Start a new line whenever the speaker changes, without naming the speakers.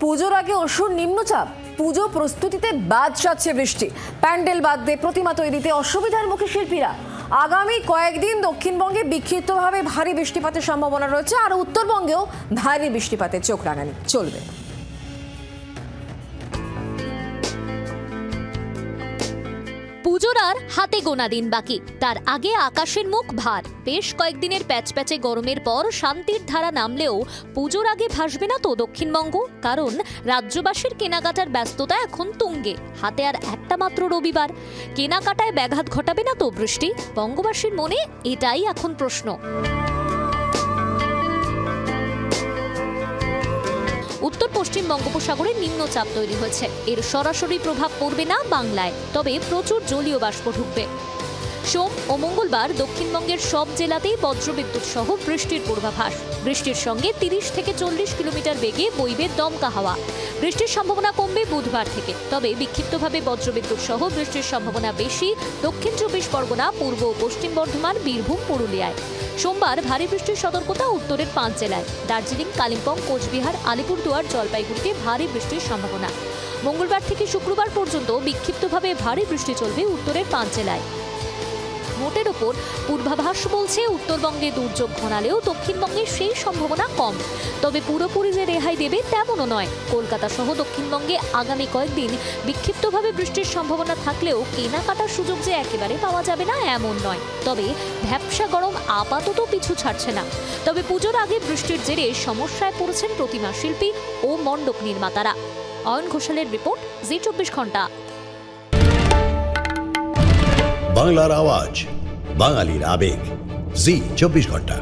পুজোর আগে অসুর নিম্নচাপ, পুজো প্রস্তুতিতে বাদ সাধছে বৃষ্টি। প্যান্ডেল বাদ দিয়ে প্রতিমা তৈরিতে অসুবিধার মুখে শিল্পীরা। আগামী কয়েকদিন দক্ষিণবঙ্গে বিক্ষিপ্তভাবে ভারী বৃষ্টিপাতের সম্ভাবনা রয়েছে, আর উত্তরবঙ্গেও ভারী বৃষ্টিপাতের চোখ রাঙানি চলবে।
পুজোর আর হাতে গোনা দিন বাকি, তার আগে আকাশের মুখ ভার। বেশ কয়েকদিনের প্যাচপ্যাচে গরমের পর শান্তির ধারা নামলেও পুজোর আগে ভাসবে না তো দক্ষিণবঙ্গ, কারণ রাজ্যবাসীর কেনাকাটার ব্যস্ততা এখন তুঙ্গে। হাতে আর একটা মাত্র রবিবার, কেনাকাটায় ব্যাঘাত ঘটাবে না তো বৃষ্টি? বঙ্গবাসীর মনে এটাই এখন প্রশ্ন। উত্তর পশ্চিম বঙ্গোপসাগরে নিম্নচাপ তৈরি হয়েছে, এর সরাসরি প্রভাব পড়বে না বাংলায়, তবে প্রচুর জলীয় বাষ্প ঢুকবে। সোম ও মঙ্গলবার দক্ষিণবঙ্গের সব জেলাতেই বজ্রবিদ্যুৎ সহ বৃষ্টির পূর্বাভাস। বৃষ্টির সঙ্গে 30 থেকে 40 কিলোমিটার বেগে বইবে দমকা হাওয়া। বৃষ্টির সম্ভাবনা কমবে বুধবার থেকে, তবে বিক্ষিপ্তভাবে বজ্রবিদ্যুৎ সহ বৃষ্টির সম্ভাবনা বেশি দক্ষিণ 24 পরগনা, পূর্ব ও পশ্চিম বর্ধমান, বীরভূম, পুরুলিয়ায়। সোমবার ভারী বৃষ্টির সতর্কতা উত্তরের 5 জেলায়। দার্জিলিং, কালিম্পং, কোচবিহার, আলিপুরদুয়ার, জলপাইগুড়িতে ভারী বৃষ্টির সম্ভাবনা। মঙ্গলবার থেকে শুক্রবার পর্যন্ত বিক্ষিপ্তভাবে ভারী বৃষ্টি চলবে উত্তরের 5 জেলায়। মোটের ওপর পূর্বাভাস বলছে উত্তরবঙ্গে দুর্যোগ ঘনালেও দক্ষিণবঙ্গে সেই সম্ভাবনা কম, তবে পুরোপুরি যে রেহাই দেবে তেমনও নয়। কলকাতা সহ দক্ষিণবঙ্গে আগামী কয়েকদিন বিক্ষিপ্তভাবে বৃষ্টির সম্ভাবনা থাকলেও কেনাকাটার সুযোগ যে একেবারে পাওয়া যাবে না এমন নয়, তবে ভ্যাপসা গরম আপাতত পিছু ছাড়ছে না। তবে পুজোর আগে বৃষ্টির জেরে সমস্যায় পড়েছেন প্রতিমা শিল্পী ও মণ্ডপ নির্মাতারা। অয়ন ঘোষালের রিপোর্ট, জি 24 ঘন্টা।
বাংলার আওয়াজ, বাঙালির আবেগ, জি 24 ঘন্টা।